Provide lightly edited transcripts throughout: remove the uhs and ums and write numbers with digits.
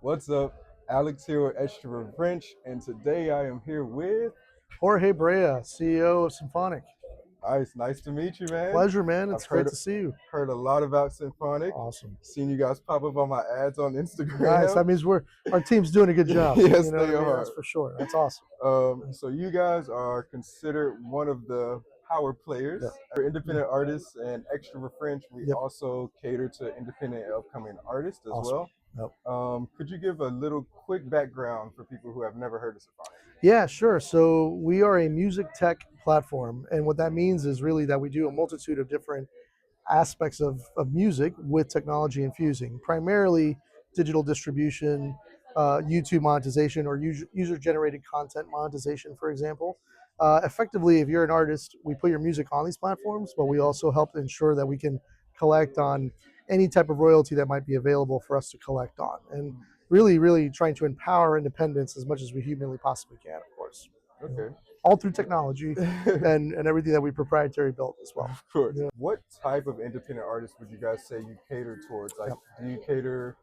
What's up? Alex here with Extrovert French, and today I am here with. Jorge Brea, CEO of Symphonic. Nice to meet you, man. Pleasure, man. I've It's great to see you. heard a lot about Symphonic. Awesome. Seen you guys pop up on my ads on Nice. Instagram. That means our team's doing a good job. Yes, You know they what I mean? are. That's for sure. That's awesome. So you guys are considered one of the power players. Yep. For independent artists and Extrovert French, we Yep. also cater to independent and upcoming artists as Awesome. well. Yep. Could you give a little quick background for people who have never heard of Symphonic? Yeah, sure. So we are a music tech platform, and what that means is really that we do a multitude of different aspects of music with technology infusing, primarily digital distribution, YouTube monetization, or user-generated content monetization, for example. Effectively, if you're an artist, we put your music on these platforms, but we also help ensure that we can collect on any type of royalty that might be available for us to collect on. And really trying to empower independence as much as we humanly possibly can, of course. Okay. All through technology and everything that we proprietary built as well. Of course. Yeah. What type of independent artists would you guys say you cater towards? Like, do you cater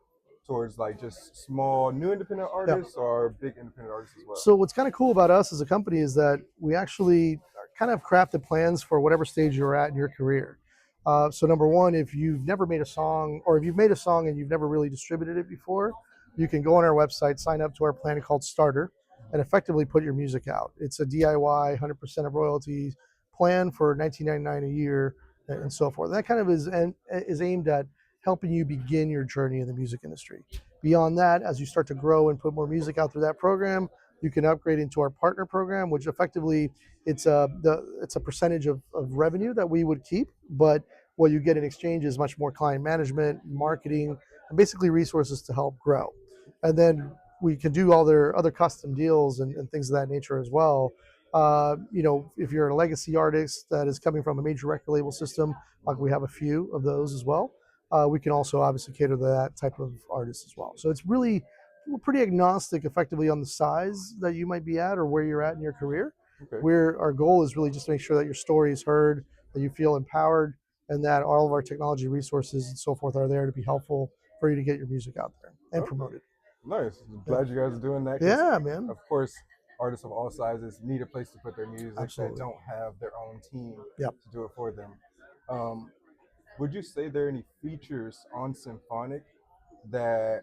towards like just small new independent artists or big independent artists as well? So what's kind of cool about us as a company is that we actually kind of crafted plans for whatever stage you're at in your career. So number one, if you've never made a song, or if you've made a song and you've never really distributed it before, you can go on our website, sign up to our plan called Starter, and effectively put your music out. It's a DIY, 100% of royalties plan for $19.99 a year, and so forth. That kind of is aimed at helping you begin your journey in the music industry. Beyond that, as you start to grow and put more music out through that program, you can upgrade into our partner program, which effectively it's a percentage of revenue that we would keep, but what you get in exchange is much more client management, marketing, and basically resources to help grow. And then we can do all their other custom deals and things of that nature as well. If you're a legacy artist that is coming from a major record label system, like we have a few of those as well, we can also obviously cater to that type of artist as well. So it's really, we're pretty agnostic effectively on the size that you might be at or where you're at in your career. Okay. Where our goal is really just to make sure that your story is heard, that you feel empowered, and that all of our technology resources and so forth are there to be helpful for you to get your music out there and promote it. Nice. Glad you guys are doing that. Yeah, man. Of course, artists of all sizes need a place to put their music. Absolutely. That don't have their own team Yep. to do it for them. Would you say there are any features on Symphonic that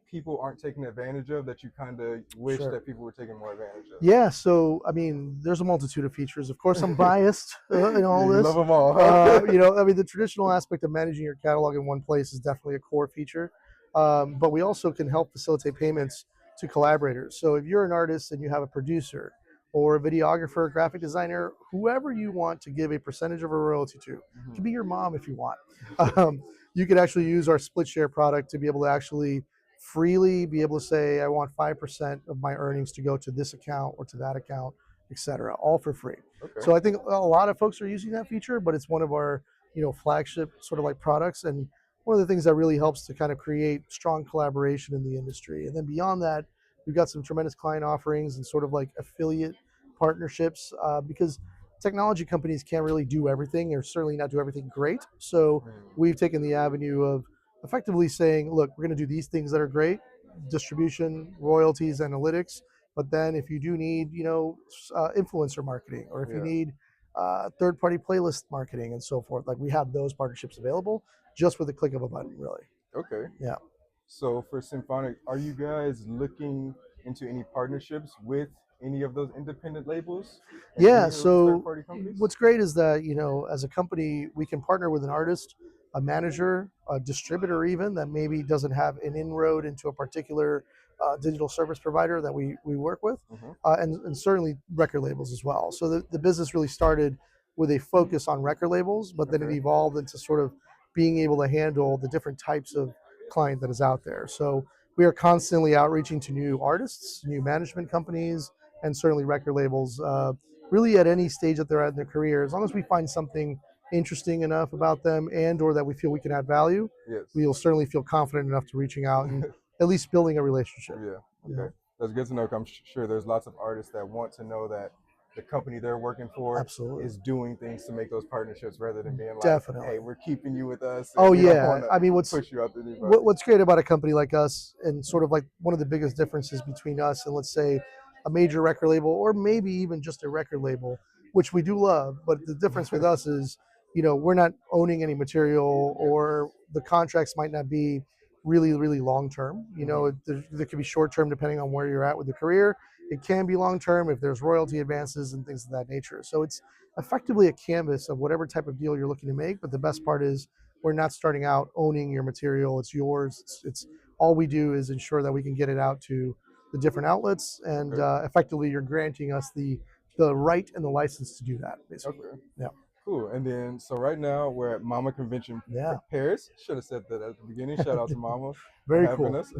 people aren't taking advantage of that you kind of wish Sure. that people were taking more advantage of? Yeah, so I mean, there's a multitude of features. Of course, I'm biased in all You this. love them all. The traditional aspect of managing your catalog in one place is definitely a core feature. But we also can help facilitate payments to collaborators. So if you're an artist and you have a producer or a videographer, graphic designer, whoever you want to give a percentage of a royalty to, it can be your mom if you want. You could actually use our split share product to be able to actually freely be able to say, I want 5% of my earnings to go to this account or to that account, etc., all for free. Okay. So I think a lot of folks are using that feature, but it's one of our flagship sort of like products, and one of the things that really helps to kind of create strong collaboration in the industry. And then beyond that, we've got some tremendous client offerings and sort of like affiliate partnerships, because technology companies can't really do everything, or certainly not do everything great. So we've taken the avenue of effectively saying, look, we're going to do these things that are great: distribution, royalties, analytics. But then if you do need, influencer marketing, or if you need third-party playlist marketing and so forth, like we have those partnerships available just with a click of a button, really. Okay. Yeah. So for Symphonic, are you guys looking into any partnerships with any of those independent labels? Yeah. So what's great is that, as a company, we can partner with an artist, a manager, a distributor even, that maybe doesn't have an inroad into a particular digital service provider that we work with, and certainly record labels as well. So the business really started with a focus on record labels, but then it evolved into sort of being able to handle the different types of client that is out there. So we are constantly outreaching to new artists, new management companies, and certainly record labels, really at any stage that they're at in their career. As long as we find something interesting enough about them and or that we feel we can add value, we'll certainly feel confident enough to reaching out and at least building a relationship. Yeah. Okay. That's good to know. I'm sure there's lots of artists that want to know that the company they're working for Absolutely. is doing things to make those partnerships rather than being like, Definitely. hey, we're keeping you with us and Oh we don't yeah. want to I mean, push you out to anybody. what's great about a company like us, and sort of like one of the biggest differences between us and, let's say, a major record label, or maybe even just a record label, which we do love, but the difference with us is, we're not owning any material, or the contracts might not be really long term. There could be short term depending on where you're at with the career. It can be long term if there's royalty advances and things of that nature. So it's effectively a canvas of whatever type of deal you're looking to make. But the best part is, we're not starting out owning your material. It's yours. It's all we do is ensure that we can get it out to the different outlets, and Okay. effectively you're granting us the right and the license to do that, basically. Okay. Yeah. Cool. And then, so right now we're at Mama Convention Yeah. Paris. Should have said that at the beginning. Shout out to Mama for Very having cool. us.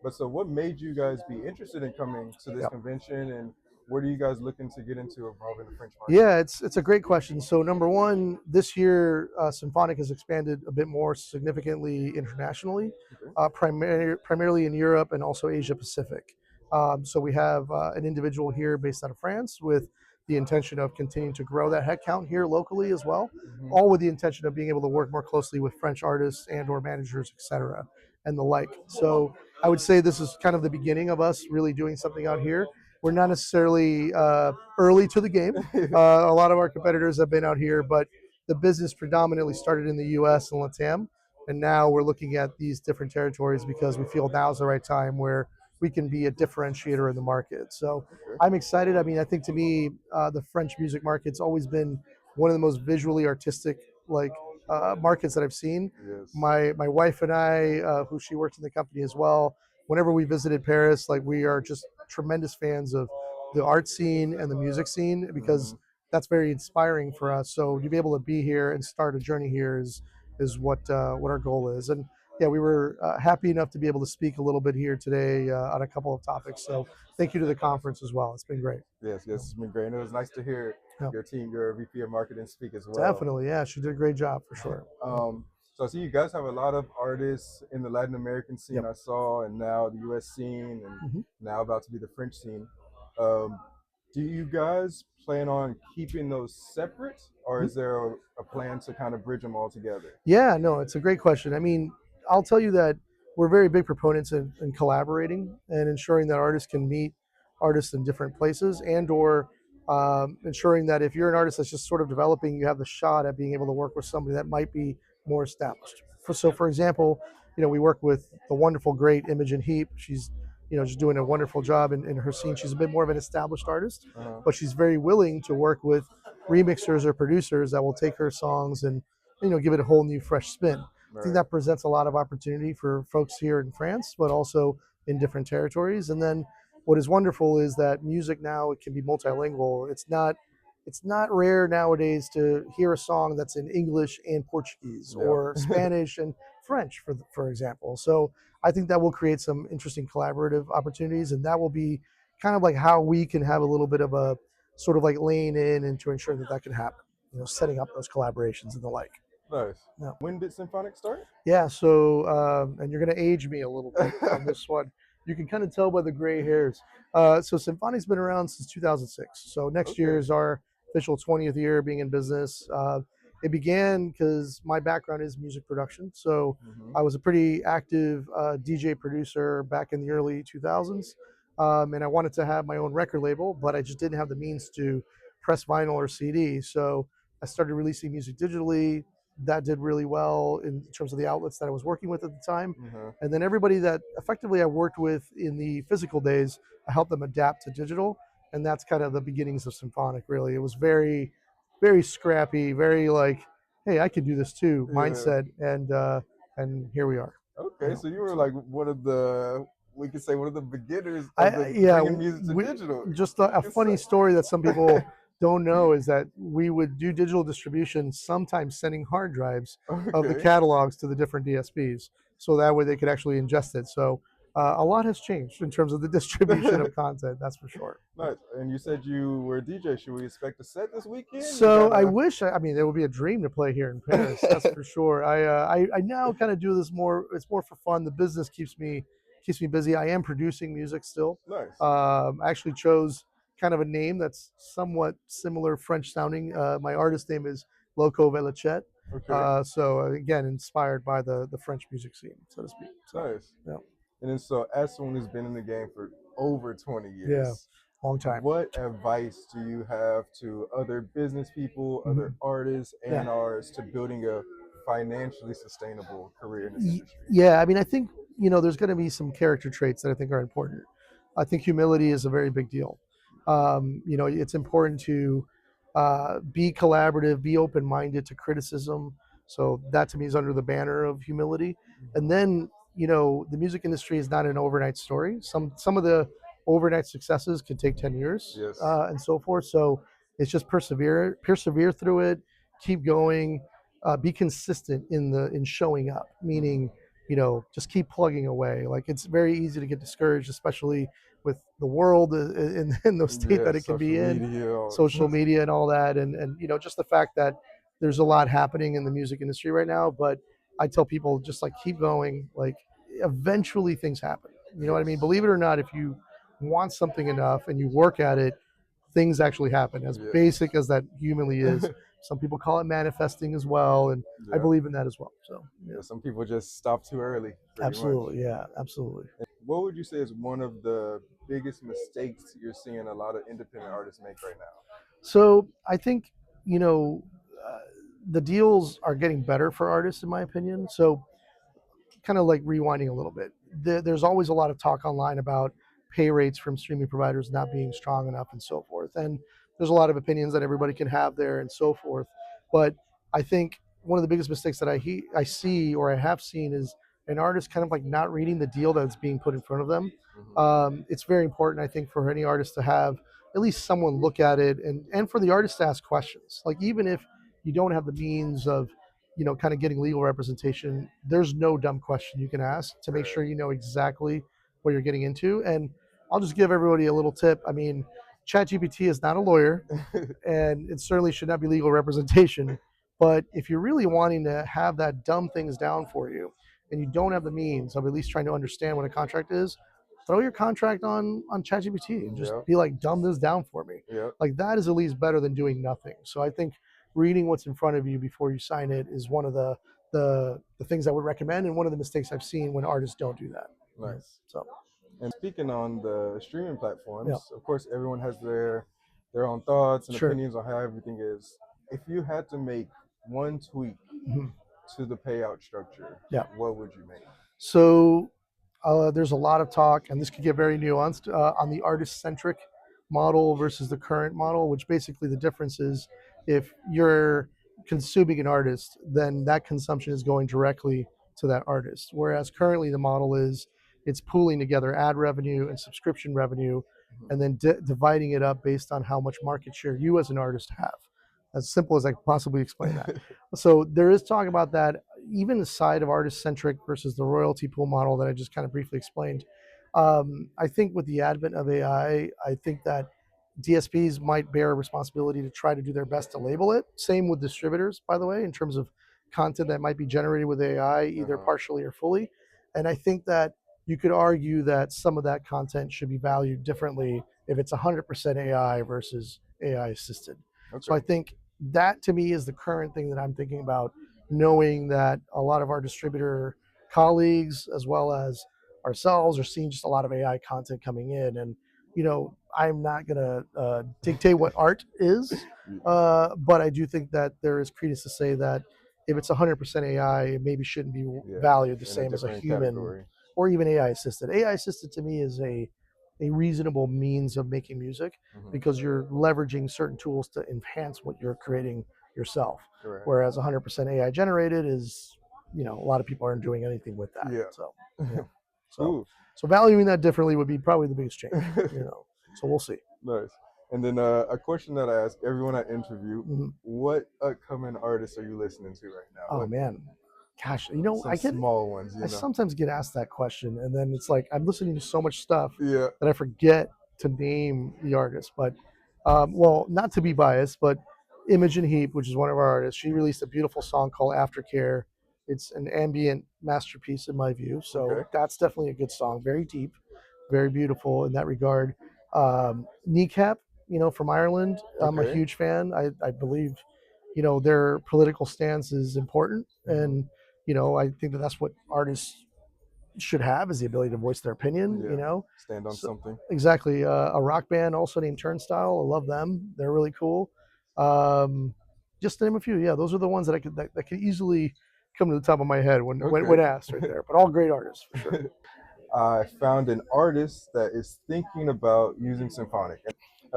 But so, what made you guys be interested in coming to this Yeah. convention, and what are you guys looking to get into involving the French market? Yeah, it's a great question. So number one, this year Symphonic has expanded a bit more significantly internationally, Okay. primarily in Europe and also Asia Pacific. So we have an individual here based out of France with the intention of continuing to grow that headcount here locally as well, Hmm. all with the intention of being able to work more closely with French artists and or managers, etc., and the like. So I would say this is kind of the beginning of us really doing something out here. We're not necessarily early to the game. A lot of our competitors have been out here, but the business predominantly started in the U.S. and LATAM, and now we're looking at these different territories because we feel now's the right time where we can be a differentiator in the market. So Okay. I'm excited. I mean, I think to me, the French music market's always been one of the most visually artistic like markets that I've seen. Yes. My wife and I, who she works in the company as well, whenever we visited Paris, like we are just tremendous fans of the art scene and the music scene because Hmm. that's very inspiring for us. So to be able to be here and start a journey here is what our goal is. And yeah, we were happy enough to be able to speak a little bit here today on a couple of topics. So thank you to the conference as well. It's been great. Yes. Yes. It's been great. And it was nice to hear Yeah, your team, your VP of marketing, speak as well. definitely. Yeah, she did a great job for sure. So I see you guys have a lot of artists in the Latin American scene Yep. I saw, and now the U.S. scene, and Hmm. now about to be the French scene. Um, do you guys plan on keeping those separate, or is there a plan to kind of bridge them all together? Yeah, no, it's a great question. I mean, I'll tell you that we're very big proponents in collaborating and ensuring that artists can meet artists in different places, and or ensuring that if you're an artist that's just sort of developing, you have the shot at being able to work with somebody that might be more established. For example, we work with the wonderful, great Imogen Heap. She's just doing a wonderful job in her scene. She's a bit more of an established artist, Uh-huh. but she's very willing to work with remixers or producers that will take her songs and give it a whole new fresh spin. I think Right. that presents a lot of opportunity for folks here in France, but also in different territories. And then what is wonderful is that music now, it can be multilingual. It's not rare nowadays to hear a song that's in English and Portuguese, Yeah. or Spanish and French, for example. So I think that will create some interesting collaborative opportunities, and that will be kind of like how we can have a little bit of a sort of like lane in and to ensure that can happen. Setting up those collaborations and the like. Nice. Yeah. When did Symphonic start? Yeah. So, and you're going to age me a little bit on this one. You can kind of tell by the gray hairs. So, Symphonic's been around since 2006. So, next year Okay. is our official 20th year being in business. It began because my background is music production. So, Hmm. I was a pretty active DJ producer back in the early 2000s. And I wanted to have my own record label, but I just didn't have the means to press vinyl or CD. So, I started releasing music digitally. That did really well in terms of the outlets that I was working with at the time. Hmm. And then everybody that effectively I worked with in the physical days, I helped them adapt to digital. And that's kind of the beginnings of Symphonic, really. It was very, very scrappy, very like, hey, I can do this too Yeah. mindset. And here we are. Okay. So you were like one of the, we could say one of the beginners of the Yeah, bringing music to digital. just a It's so- funny story that some people don't know is that we would do digital distribution, sometimes sending hard drives of the Okay. catalogs to the different DSPs, so that way they could actually ingest it. So a lot has changed in terms of the distribution of content. That's for sure. Nice. And you said you were a DJ. Should we expect a set this weekend? You So got I a. wish. I mean, it would be a dream to play here in Paris. That's for sure. I now kind of do this more. It's more for fun. The business keeps me busy. I am producing music still. Nice. I actually chose kind of a name that's somewhat similar French sounding. My artist name is Loco Velochet. Okay. So again, inspired by the French music scene, so to speak. So Nice. yeah, And then, so as someone who's been in the game for over 20 yeah, years, long time. what advice do you have to other business people, other Mhm. artists, Yeah. and artists to building a financially sustainable career in this industry? Yeah, I mean, I think there's going to be some character traits that I think are important. I think humility is a very big deal. It's important to be collaborative, be open-minded to criticism. So that to me is under the banner of humility. And then the music industry is not an overnight story. Some of the overnight successes can take 10 years Yes. and so forth. So it's just persevere through it, keep going, be consistent in showing up, meaning just keep plugging away. Like it's very easy to get discouraged, especially with the world in the state Yeah, that it can social be in, media. social media and all that, and just the fact that there's a lot happening in the music industry right now. But I tell people just like keep going. Like eventually things happen. You know what I mean? Yes. Believe it or not, if you want something enough and you work at it, things actually happen. As basic as that humanly is, Yeah. some people call it manifesting as well, and I Yeah. believe in that as well. So yeah, Yeah. Some people just stop too early, pretty much. absolutely, yeah, absolutely. What would you say is one of the biggest mistakes you're seeing a lot of independent artists make right now? So I think you know uh, the deals are getting better for artists, in my opinion. So kind of like rewinding a little bit, there's always a lot of talk online about pay rates from streaming providers not being strong enough and so forth. And there's a lot of opinions that everybody can have there and so forth. But I think one of the biggest mistakes that I see or I have seen is an artist kind of like not reading the deal that's being put in front of them. Hmm. It's very important, I think, for any artist to have at least someone look at it and for the artist to ask questions. Like even if you don't have the means of kind of getting legal representation, there's no dumb question you can ask to make Right. sure you know exactly what you're getting into. And I'll just give everybody a little tip. I mean, ChatGPT is not a lawyer, and it certainly should not be legal representation. But if you're really wanting to have that dumb things down for you, and you don't have the means of at least trying to understand what a contract is, throw your contract on ChatGPT and just Yep. be like, dumb this down for me. Yep. Like that is at least better than doing nothing. So I think reading what's in front of you before you sign it is one of the things I would recommend, and one of the mistakes I've seen when artists don't do that. Nice. So And speaking on the streaming yeah, platforms, of course, everyone has their own thoughts and sure. opinions on how everything is. If you had to make one tweak Mhm. to the payout structure, Yeah. what would you make? So there's a lot of talk, and this could get very nuanced on the artist-centric model versus the current model, which basically the difference is if you're consuming an artist, then that consumption is going directly to that artist. Whereas currently the model is it's pooling together ad revenue and subscription revenue, and then dividing it up based on how much market share you as an artist have. As simple as I could possibly explain that. So there is talk about that, even the side of artist centric versus the royalty pool model that I just kind of briefly explained. I think with the advent of AI, I think that DSPs might bear a responsibility to try to do their best to label it. Same with distributors, by the way, in terms of content that might be generated with AI, either Uh-huh. partially or fully. And I think that you could argue that some of that content should be valued differently if it's 100% AI versus AI assisted. So Okay. I think that to me is the current thing that I'm thinking about, knowing that a lot of our distributor colleagues, as well as ourselves, are seeing just a lot of AI content coming in. And, I'm not going to dictate what art is, but I do think that there is credence to say that if it's 100% AI, it maybe shouldn't be Yeah, valued the in a same as a different human category. or even AI assisted. AI assisted to me is a reasonable means of making music Hmm. because you're leveraging certain tools to enhance what you're creating yourself. Right. Whereas 100% AI generated is, a lot of people aren't doing anything with that. Yeah. So, yeah. So, Cool. so valuing that differently would be probably the biggest change, So we'll see. Nice. And then a question that I ask everyone I interview: Mhm. what upcoming artists are you listening to right now? Oh What man, gosh, some small ones, I sometimes get asked that question, and then it's like I'm listening to so much stuff Yeah. that I forget to name the artist. But, well, not to be biased, but Imogen Heap, which is one of our artists, she released a beautiful song called Aftercare. It's an ambient masterpiece in my view. So Okay. that's definitely a good song. Very deep, very beautiful in that regard. Kneecap from Ireland. I'm a Okay. huge fan. I believe, their political stance is important, Hmm. and I think that that's what artists should have, is the ability to voice their opinion. Yeah. Stand on So something. exactly, a rock band also named Turnstile. I love them. They're really cool. Um, just to name a few. Yeah, those are the ones that could easily come to the top of my head when Okay. asked right there. But all great artists for sure. I found an artist that is thinking about using Symphonic.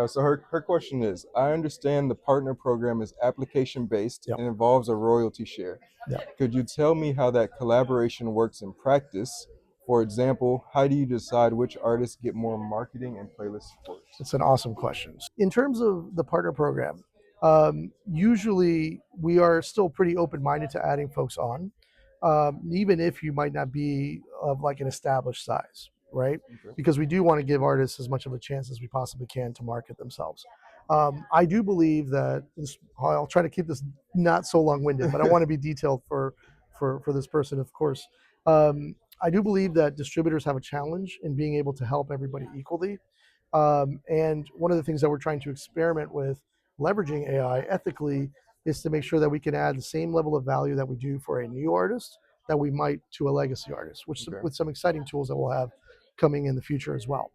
So her question is, I understand the partner program is application based Yep. and involves a royalty share. Yep. Could you tell me how that collaboration works in practice? For example, how do you decide which artists get more marketing and playlist support? It's an awesome question. In terms of the partner program, usually we are still pretty open minded to adding folks on, even if you might not be of like an established size, right? Okay. Because we do want to give artists as much of a chance as we possibly can to market themselves. I do believe that I'll try to keep this not so long winded, but I want to be detailed for this person, of course. I do believe that distributors have a challenge in being able to help everybody equally. And one of the things that we're trying to experiment with leveraging AI ethically is to make sure that we can add the same level of value that we do for a new artist that we might to a legacy artist, which Okay. with some exciting tools that we'll have coming in the future as well.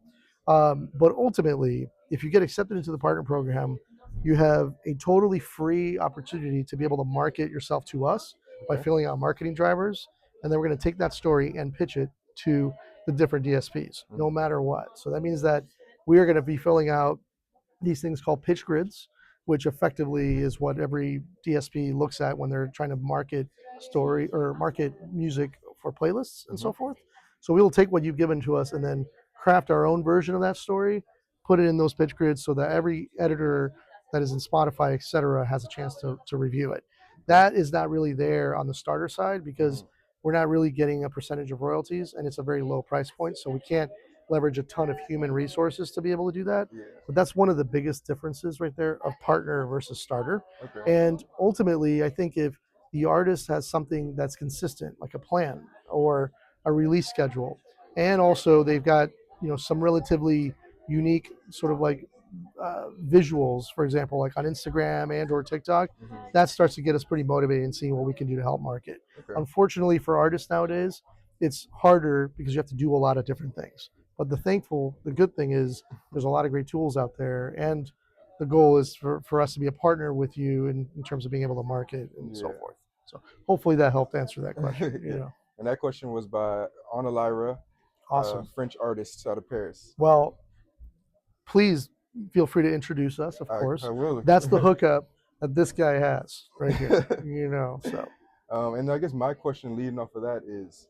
But ultimately, if you get accepted into the partner program, you have a totally free opportunity to be able to market yourself to us by Okay. filling out marketing drivers. And then we're going to take that story and pitch it to the different DSPs, no Mhm. matter what. So that means that we are going to be filling out these things called pitch grids, which effectively is what every DSP looks at when they're trying to market story or market music for playlists and so Mhm. forth. So we will take what you've given to us and then craft our own version of that story, put it in those pitch grids so that every editor that is in Spotify, et cetera, has a chance to review it. Okay. That is not really there on the starter side because Mhm. we're not really getting a percentage of royalties and it's a very low price point. So we can't leverage a ton of human resources to be able to do that. Yeah. But that's one of the biggest differences right there of partner versus starter. Okay. And ultimately, I think if the artist has something that's consistent, like a plan or a release schedule, and also they've got some relatively unique sort of like visuals, for example, like on Instagram and or TikTok, Mhm. that starts to get us pretty motivated and seeing what we can do to help market. Okay. Unfortunately, for artists nowadays, it's harder because you have to do a lot of different things. But the good thing is there's a lot of great tools out there, and the goal is for us to be a partner with you in terms of being able to market and so Yeah. forth. So hopefully that helped answer that question. Yeah. And that question was by Anna Lyra, Awesome. French artist out of Paris. Well, please feel free to introduce us, of I course. will. That's the hookup that this guy has right here. So And I guess my question leading off of that is,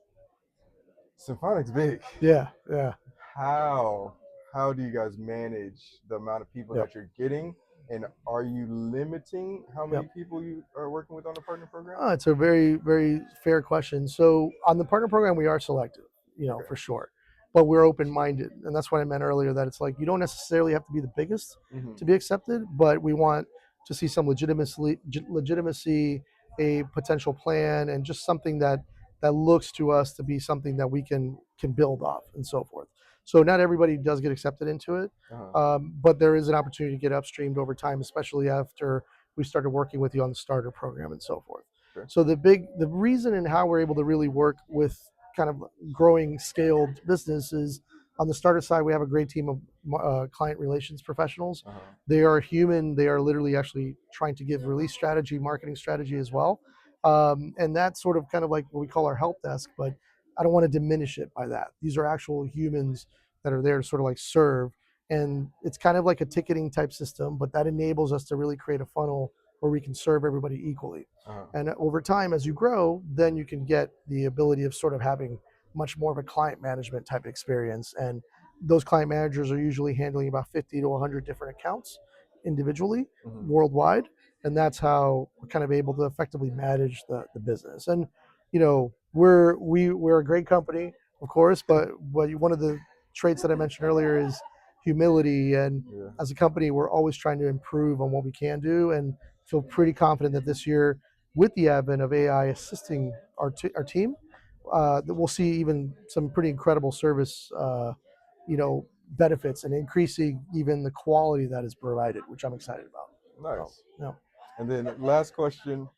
Symphonic's big. yeah, yeah, How how do you guys manage the amount of people yep, that you're getting, and are you limiting how yep. many people you are working with on the partner program? It's a very, very fair question. So on the partner program, we are selective, Okay. for sure, but we're open-minded, and that's what I meant earlier. That it's like you don't necessarily have to be the biggest Hmm. to be accepted, but we want to see some legitimacy, a potential plan, and just something that looks to us to be something that we can build off and so forth. So not everybody does get accepted into it, Uh-huh. but there is an opportunity to get upstreamed over time, especially after we started working with you on the starter program and so forth. Okay. So the reason and how we're able to really work with kind of growing scaled businesses on the starter side, we have a great team of client relations professionals. Uh-huh. They are human. They are literally actually trying to give release strategy, marketing strategy as well. And that's sort of kind of like what we call our help desk, but I don't want to diminish it by that. These are actual humans that are there to sort of like serve. And it's kind of like a ticketing type system, but that enables us to really create a funnel where we can serve everybody equally. Uh-huh. And over time, as you grow, then you can get the ability of sort of having much more of a client management type experience. And those client managers are usually handling about 50 to 100 different accounts individually Hmm. worldwide. And that's how we're kind of able to effectively manage the business. And, we're a great company, of course, but one of the traits that I mentioned earlier is humility. And Yeah. as a company, we're always trying to improve on what we can do and feel pretty confident that this year, with the advent of AI assisting our team, that we'll see even some pretty incredible service, benefits and increasing even the quality that is provided, which I'm excited about. So, Nice. yeah. And then last question,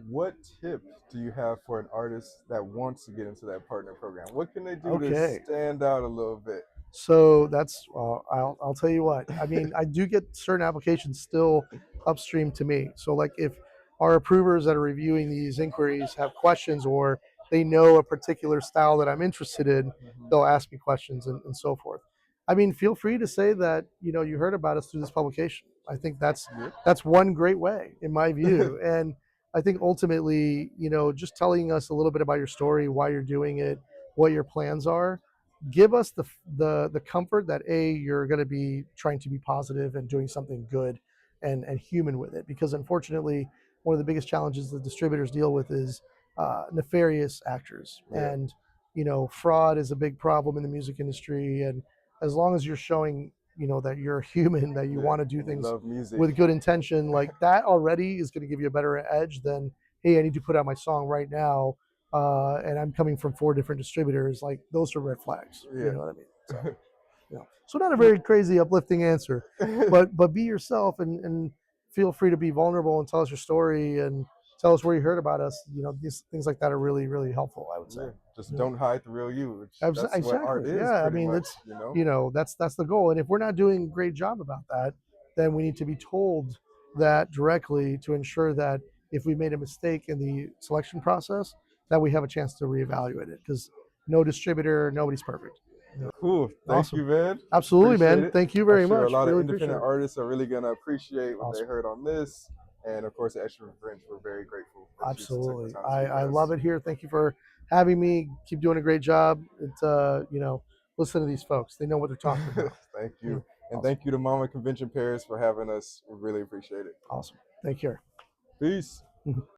what tip do you have for an artist that wants to get into that partner program? What can they do to Okay. stand out a little bit? So that's I'll tell you what. I mean, I do get certain applications still upstream to me. So like if our approvers that are reviewing these inquiries have questions or they know a particular style that I'm interested in, Mhm. they'll ask me questions and so forth. I mean, feel free to say that you heard about us through this publication. I think Yep. that's one great way in my view. And I think ultimately, just telling us a little bit about your story, why you're doing it, what your plans are, give us the comfort that you're going to be trying to be positive and doing something good and human with it, because unfortunately one of the biggest challenges the distributors deal with is nefarious actors, Yeah. and fraud is a big problem in the music industry. And as long as you're showing that you're human, that you Yeah. want to do And you things love music. with good intention, like that already is going to give you a better edge than, hey, I need to put out my song right now, and I'm coming from 4 different distributors. Like those are red flags. You Yeah. know what I mean? So not a very crazy uplifting answer, but be yourself and feel free to be vulnerable and tell us your story and tell us where you heard about us. These things like that are really really helpful, I would say. Yeah. Just Yeah. don't hide the real you, which that's what art Exactly. is Yeah. I pretty mean, much, that's you know? that's the goal. And if we're not doing a great job about that, then we need to be told that directly to ensure that if we made a mistake in the selection process, that we have a chance to reevaluate it. Because no distributor, nobody's perfect. Yeah. Cool. Thank Awesome. you, man. Absolutely, Appreciate man. it. Thank you I'm very sure a much. lot of Really appreciate independent it. artists are really going to appreciate what they Awesome. heard on this. And of course, Extra French, we're very grateful that you took the Absolutely. time to speak with I us. love it here. Thank you for having me. Keep doing a great job. It's listen to these folks. They know what they're talking about. Thank Yeah. you. And Awesome. thank you to Mama Convention Paris for having us. We really appreciate it. Awesome. Take care. Peace.